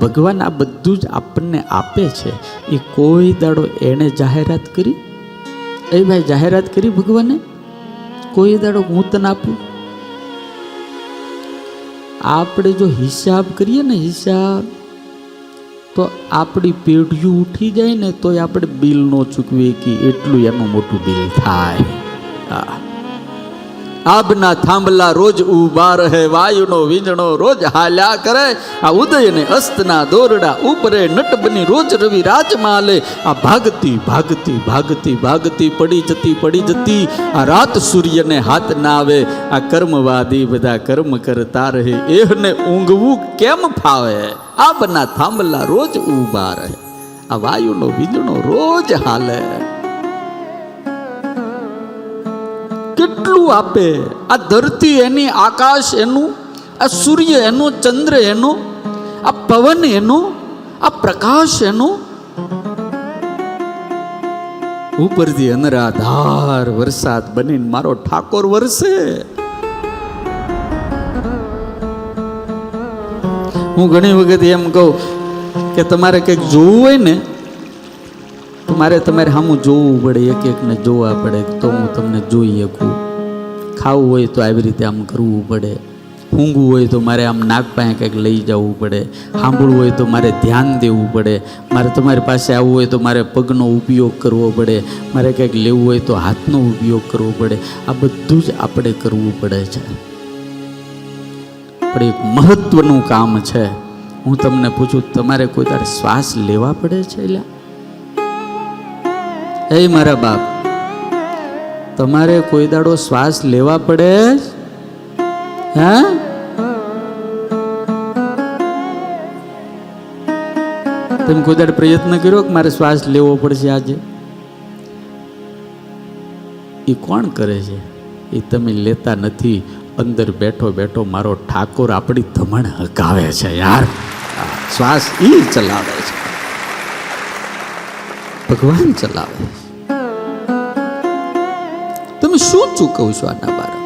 ભગવાન આ બધું જ આપણને આપે છે એ કોઈ દાડો એણે જાહેરાત કરી? એ ભાઈ જાહેરાત કરી ભગવાને કોઈ દાડો હું તને આપું? આપણે જો હિસાબ કરીએ ને હિસાબ, તો આપણી પેઢીઓ ઉઠી જાય ને તોય આપણે બિલ ન ચૂકવીએ કે એટલું એનું મોટું બિલ થાય. આબના થાંભલા રોજ ઊભા રહે, વાયુનો વીંજણો રોજ હાલ્યા કરે, આ ઉદય ને અસ્તના દોરડા ઉપરે નટ બની રોજ રવિ રાજમાં લે. આ ભાગતી ભાગતી ભાગતી ભાગતી પડી જતી આ રાત સૂર્યને હાથ ના આવે. આ કર્મવાદી બધા કર્મ કરતા રહે, એહને ઊંઘવું કેમ ફાવે? આબના થાંભલા રોજ ઊભા રહે, આ વાયુનો વીંજણો રોજ હાલે. કેટલું આપે! આ ધરતી એની, આકાશ એનું, આ સૂર્ય એનો, ચંદ્ર એનો, આ પવન એનો, આ પ્રકાશ એનો. ઉપરથી અનરાધાર વરસાદ બનીને મારો ઠાકોર વરસે. હું ઘણી વખત એમ કહું કે તમારે કંઈક જોવું હોય ને તમારે સામું જોવું પડે, એક એકને જોવા પડે તો હું તમને જોઈ શકું. ખાવું હોય તો આવી રીતે આમ કરવું પડે, ઊંઘવું હોય તો મારે આમ નાક પાસે કંઈક લઈ જવું પડે, સાંભળવું હોય તો મારે ધ્યાન દેવું પડે, મારે તમારી પાસે આવવું હોય તો મારે પગનો ઉપયોગ કરવો પડે, મારે કંઈક લેવું હોય તો હાથનો ઉપયોગ કરવો પડે. આ બધું જ આપણે કરવું પડે છે. પણ એક મહત્વનું કામ છે. હું તમને પૂછું, તમારે કોઈ તારે શ્વાસ લેવા પડે છે? એટલે એ મારા બાપ, તમારે કોઈ દાડો શ્વાસ લેવા પડે? હા, તમે કોઈ દાડો પ્રયત્ન કર્યો કે મારે શ્વાસ લેવો પડશે આજે? એ કોણ કરે છે? એ તમે લેતા નથી. અંદર બેઠો બેઠો મારો ઠાકોર આપણી ધમણ હકાવે છે યાર. શ્વાસ ઈ ચલાવે છે, ભગવાન ચલાવે. તમે શું ચૂકવશો આના બારે?